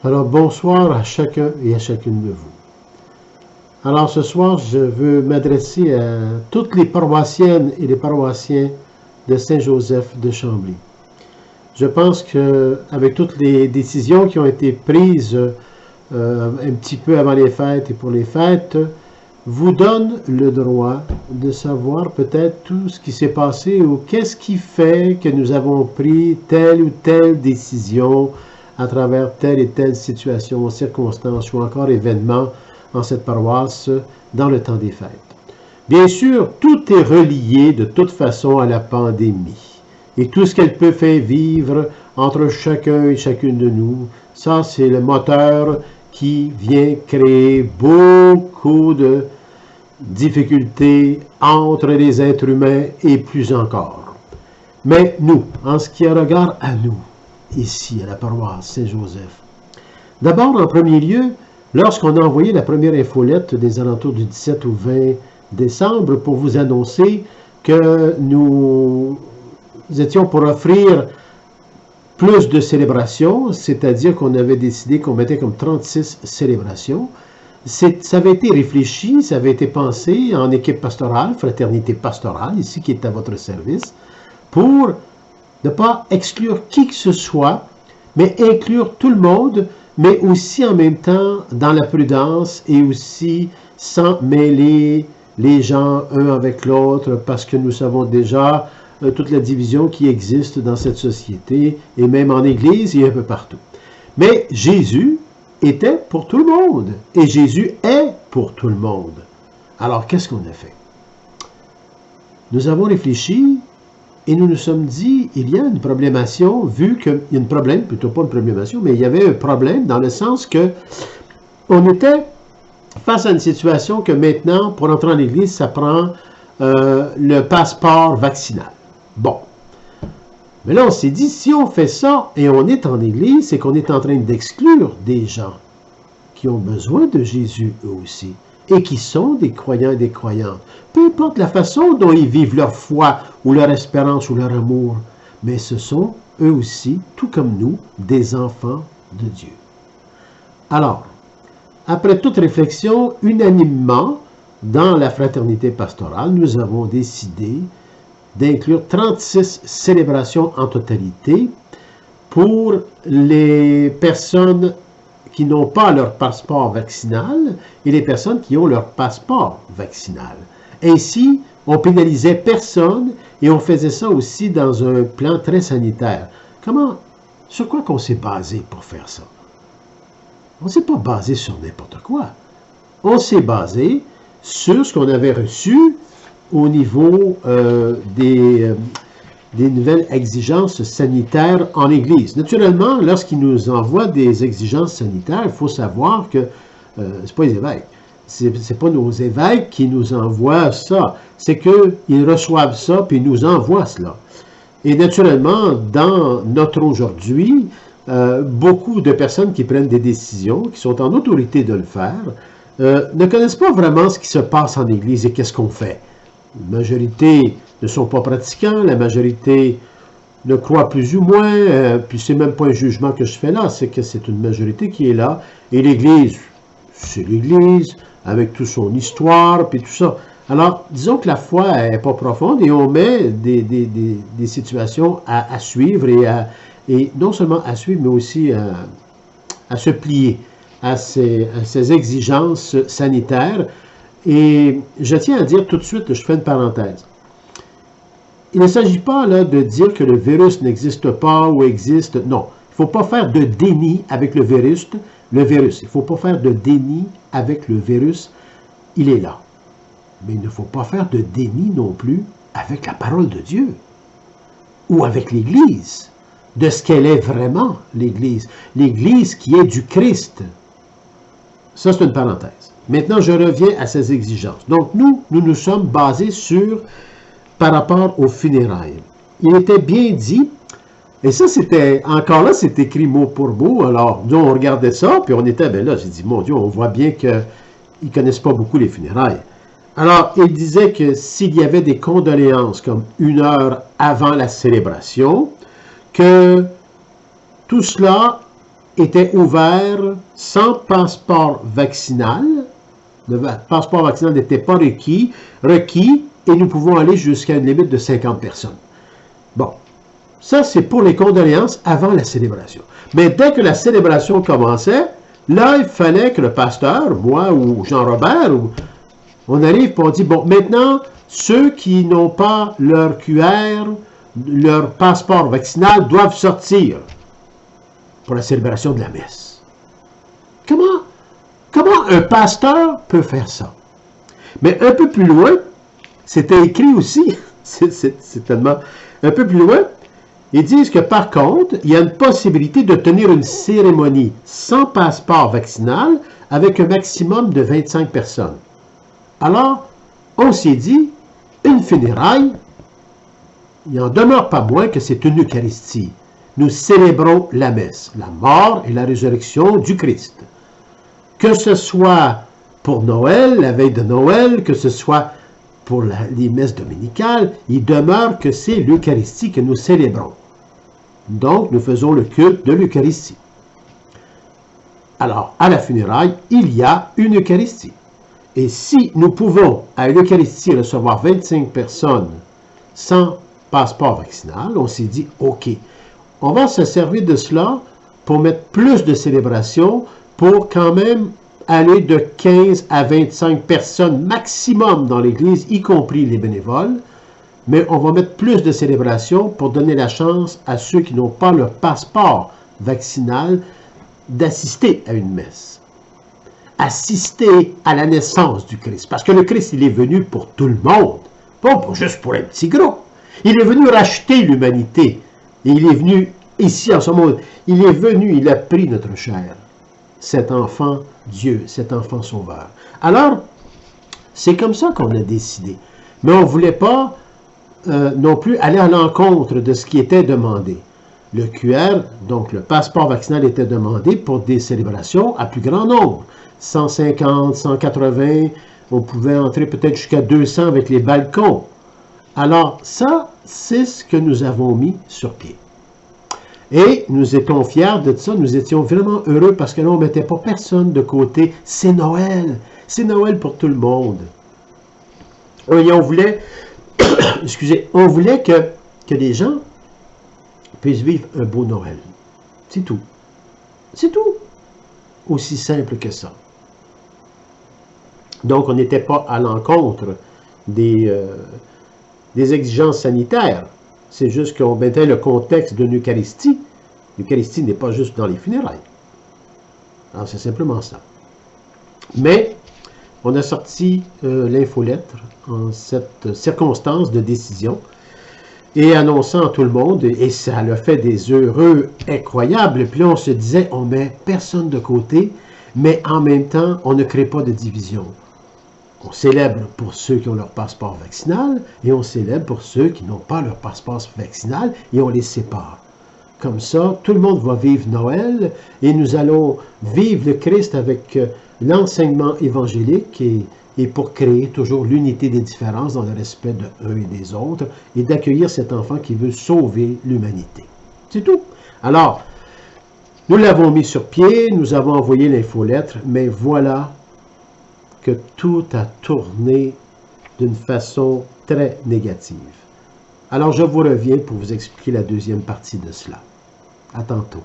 Alors bonsoir à chacun et à chacune de vous. Alors ce soir, je veux m'adresser à toutes les paroissiennes et les paroissiens de Saint-Joseph de Chambly. Je pense qu'avec toutes les décisions qui ont été prises un petit peu avant les fêtes et pour les fêtes, vous donne le droit de savoir peut-être tout ce qui s'est passé ou qu'est-ce qui fait que nous avons pris telle ou telle décision à travers telle et telle situation, circonstance ou encore événement en cette paroisse dans le temps des fêtes. Bien sûr, tout est relié de toute façon à la pandémie et tout ce qu'elle peut faire vivre entre chacun et chacune de nous, ça c'est le moteur qui vient créer beaucoup de difficultés entre les êtres humains et plus encore. Mais nous, en ce qui regarde à nous, ici à la paroisse Saint-Joseph, d'abord, en premier lieu, lorsqu'on a envoyé la première infolette des alentours du 17 ou 20 décembre pour vous annoncer que nous étions pour offrir plus de célébrations, c'est-à-dire qu'on avait décidé qu'on mettait comme 36 célébrations. Ça avait été réfléchi, ça avait été pensé en équipe pastorale, fraternité pastorale, ici qui est à votre service, pour ne pas exclure qui que ce soit, mais inclure tout le monde, mais aussi en même temps dans la prudence et aussi sans mêler les gens un avec l'autre, parce que nous savons déjà toute la division qui existe dans cette société, et même en Église et un peu partout. Mais Jésus était pour tout le monde, et Jésus est pour tout le monde. Alors, qu'est-ce qu'on a fait? Nous avons réfléchi, et nous nous sommes dit, il y a une problémation, vu qu'il y a un problème, plutôt pas une problémation, mais il y avait un problème dans le sens que on était face à une situation que maintenant, pour entrer en Église, ça prend le passeport vaccinal. Bon. Mais là, on s'est dit, si on fait ça et on est en Église, c'est qu'on est en train d'exclure des gens qui ont besoin de Jésus eux aussi, et qui sont des croyants et des croyantes. Peu importe la façon dont ils vivent leur foi, ou leur espérance, ou leur amour, mais ce sont eux aussi, tout comme nous, des enfants de Dieu. Alors, après toute réflexion, unanimement, dans la fraternité pastorale, nous avons décidé d'inclure 36 célébrations en totalité pour les personnes qui n'ont pas leur passeport vaccinal et les personnes qui ont leur passeport vaccinal. Ainsi, on pénalisait personne et on faisait ça aussi dans un plan très sanitaire. Sur quoi qu'on s'est basé pour faire ça? On ne s'est pas basé sur n'importe quoi. On s'est basé sur ce qu'on avait reçu au niveau des nouvelles exigences sanitaires en Église. Naturellement, lorsqu'ils nous envoient des exigences sanitaires, il faut savoir que ce n'est pas les évêques. C'est pas nos évêques qui nous envoient ça. C'est qu'ils reçoivent ça puis ils nous envoient cela. Et naturellement, dans notre aujourd'hui, beaucoup de personnes qui prennent des décisions, qui sont en autorité de le faire, ne connaissent pas vraiment ce qui se passe en Église et qu'est-ce qu'on fait. La majorité ne sont pas pratiquants, la majorité ne croit plus ou moins, puis c'est même pas un jugement que je fais là, c'est que c'est une majorité qui est là, et l'Église, c'est l'Église, avec toute son histoire, puis tout ça. Alors, disons que la foi n'est pas profonde, et on met des situations à suivre, et non seulement à suivre, mais aussi à se plier à ces exigences sanitaires. Et je tiens à dire tout de suite, je fais une parenthèse. Il ne s'agit pas là de dire que le virus n'existe pas ou existe. Non, il ne faut pas faire de déni avec le virus. Il ne faut pas faire de déni avec le virus. Il est là. Mais il ne faut pas faire de déni non plus avec la parole de Dieu ou avec l'Église, de ce qu'elle est vraiment, l'Église. L'Église qui est du Christ. Ça, c'est une parenthèse. Maintenant, je reviens à ces exigences. Donc, nous sommes basés par rapport aux funérailles. Il était bien dit, et ça, encore là, c'est écrit mot pour mot. Alors, nous, on regardait ça, puis on était, là, j'ai dit, mon Dieu, on voit bien qu'ils ne connaissent pas beaucoup les funérailles. Alors, il disait que s'il y avait des condoléances, comme 1 heure avant la célébration, que tout cela était ouvert sans passeport vaccinal. Le passeport vaccinal n'était pas requis et nous pouvons aller jusqu'à une limite de 50 personnes. Bon, ça c'est pour les condoléances avant la célébration. Mais dès que la célébration commençait, là il fallait que le pasteur, moi ou Jean-Robert, on arrive et on dit, bon, maintenant, ceux qui n'ont pas leur QR, leur passeport vaccinal doivent sortir pour la célébration de la messe. Comment un pasteur peut faire ça? Mais un peu plus loin, c'était écrit aussi, c'est tellement... Un peu plus loin, ils disent que par contre, il y a une possibilité de tenir une cérémonie sans passeport vaccinal avec un maximum de 25 personnes. Alors, on s'est dit, une funéraille, il n'en demeure pas moins que c'est une Eucharistie. Nous célébrons la messe, la mort et la résurrection du Christ. Que ce soit pour Noël, la veille de Noël, que ce soit pour les messes dominicales, il demeure que c'est l'Eucharistie que nous célébrons. Donc, nous faisons le culte de l'Eucharistie. Alors, à la funéraille, il y a une Eucharistie. Et si nous pouvons, à l'Eucharistie, recevoir 25 personnes sans passeport vaccinal, on s'est dit, OK, on va se servir de cela pour mettre plus de célébrations, pour quand même aller de 15 à 25 personnes maximum dans l'Église, y compris les bénévoles, mais on va mettre plus de célébrations pour donner la chance à ceux qui n'ont pas leur passeport vaccinal d'assister à une messe. Assister à la naissance du Christ. Parce que le Christ, il est venu pour tout le monde, pas juste pour un petit groupe. Il est venu racheter l'humanité. Et il est venu ici en ce monde. Il est venu, il a pris notre chair. Cet enfant Dieu, cet enfant sauveur. Alors, c'est comme ça qu'on a décidé. Mais on ne voulait pas non plus aller à l'encontre de ce qui était demandé. Le QR, donc le passeport vaccinal, était demandé pour des célébrations à plus grand nombre. 150, 180, on pouvait entrer peut-être jusqu'à 200 avec les balcons. Alors ça, c'est ce que nous avons mis sur pied. Et nous étions fiers de ça, nous étions vraiment heureux parce que là, on ne mettait pas personne de côté. C'est Noël pour tout le monde. Et on voulait, excusez, on voulait que les gens puissent vivre un beau Noël. C'est tout. C'est tout. Aussi simple que ça. Donc, on n'était pas à l'encontre des exigences sanitaires. C'est juste qu'on mettait le contexte d'une Eucharistie. L'Eucharistie n'est pas juste dans les funérailles. Alors, c'est simplement ça. Mais, on a sorti l'infolettre en cette circonstance de décision et annonçant à tout le monde, et ça a fait des heureux incroyables. Puis là, on se disait, on met personne de côté, mais en même temps, on ne crée pas de division. On célèbre pour ceux qui ont leur passeport vaccinal et on célèbre pour ceux qui n'ont pas leur passeport vaccinal et on les sépare. Comme ça, tout le monde va vivre Noël et nous allons vivre le Christ avec l'enseignement évangélique et pour créer toujours l'unité des différences dans le respect de eux et des autres et d'accueillir cet enfant qui veut sauver l'humanité. C'est tout. Alors, nous l'avons mis sur pied, nous avons envoyé l'infolettre, mais voilà que tout a tourné d'une façon très négative. Alors, je vous reviens pour vous expliquer la deuxième partie de cela. À tantôt.